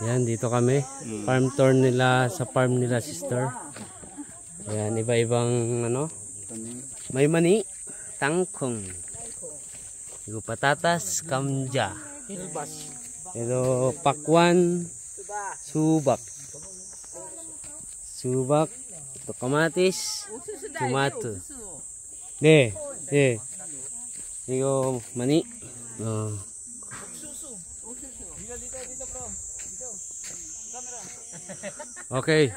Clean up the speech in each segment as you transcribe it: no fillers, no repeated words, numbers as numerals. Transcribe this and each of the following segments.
Yan, dito kami. Farm tour nila sa farm nila, sister. Ayan, iba-ibang ano. May mani, tangkong. Ito patatas, kamja. Ito pakwan, subak. Subak, ito kamatis, tomato. Ito mani. Okay.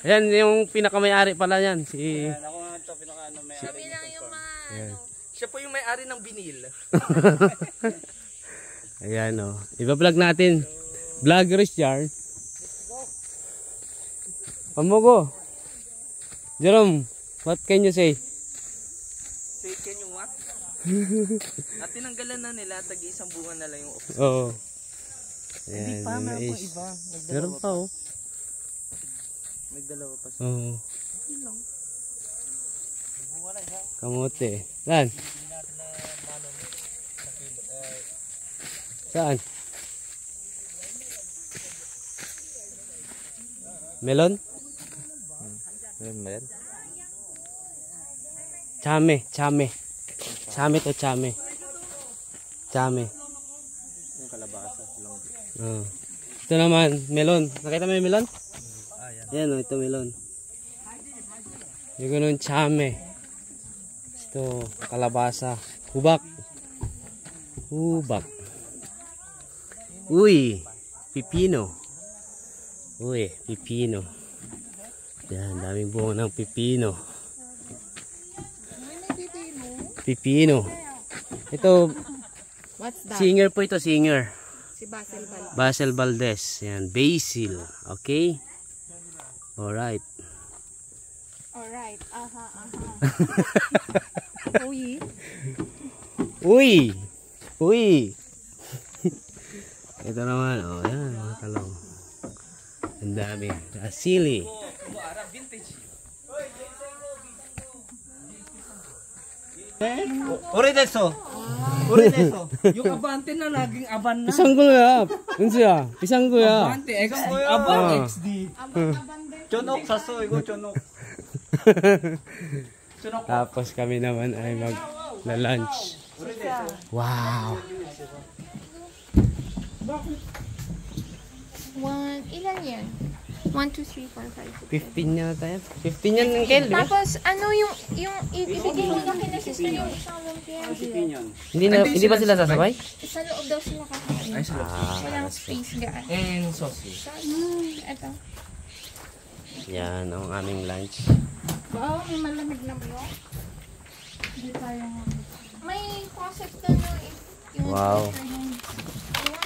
Ayan yung pinakamayari pala yan. Si Ako nga ito pinaka-may-ari. Kami lang yung mga ano. Siya po yung may-ari ng binil. Ayan o. Iba-vlog natin. Vlogger's Jar. Pamugo. Jerome, what can you say? Say, can you what? At tinanggalan na nila, tag-isang bunga na lang yung option. Oo. Hindi pa, meron pang iba. Meron pa oh. May dalawa pa. Oo. Kamote. Saan? Saan? Melon? Meron ba yan? Chame. Chame to chame. Chame. Yung kalabasa. Oh. Ito naman, melon. Nakita mo yung melon? Yan o, ito melon. Yung ganun, chame. Ito, kalabasa. Hubak. Uy, pipino. Pipino. Yan, daming bunga ng pipino. Pipino. Ito, What's that? singer po ito, singer. Si Basil Valdez. Basil Valdez. Yan, basil. Okay? Alright. Alright. Uy! Ito naman, oh, yan, mga talong. Ang dami. Sili. Urideso. Yung Abante na laging aban na. Pisang ko ya. Yun siya. Pisang ko ya. Abante XD. Aban XD. Chonok sa soy ko, chonok. Tapos kami naman ay mag-lunch. Wow. Ilan yan? 1, 2, 3, 4, 5, 6, 15 na tayo. 15 yan ng Kel, di ba? Tapos, ano yung ibigay mo na kina sister yung isang lumpia? Hindi ba sila sasabay? Sa loob daw sila kakain. Ay, sa Walang space gaan. and sausage. Ito. Yan ang aming lunch. Wow, may malamig na blok. Hindi tayo may concept na no, yung Wow.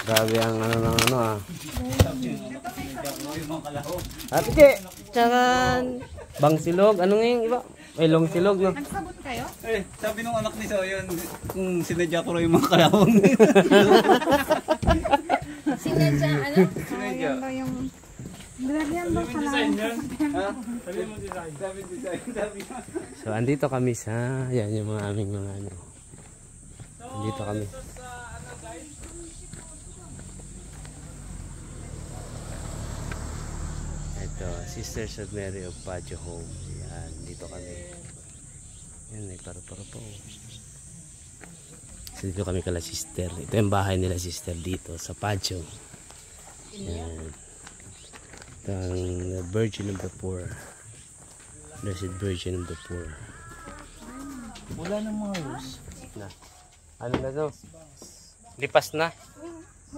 Grabe ang ano ng ano ah. Ate Che, tsaka bangsilog. Ano nga yung iba? Ay, long silog no? Nagsabon kayo? Eh, sabi nung anak ni Soyon, kung sinadya ko rin yung mga kalawang. Sinadya, ano? Sinadya. Yan daw yung... Bilagyan daw kalawang. Sabi mo design. Sabi mo. So, andito kami sa, yan yung mga aming mga ano. Andito kami. Ito, Sisters of Mary of Pacho Home. Yan, dito kami. Yan, may paro-paro po. So, dito kami kala sister. Ito yung bahay nila sister dito sa Pacho. Yan. Ito ang Virgin of the Poor. Blessed Virgin of the Poor. Wala nang mga rose. Na. Ano na to? Lipas na.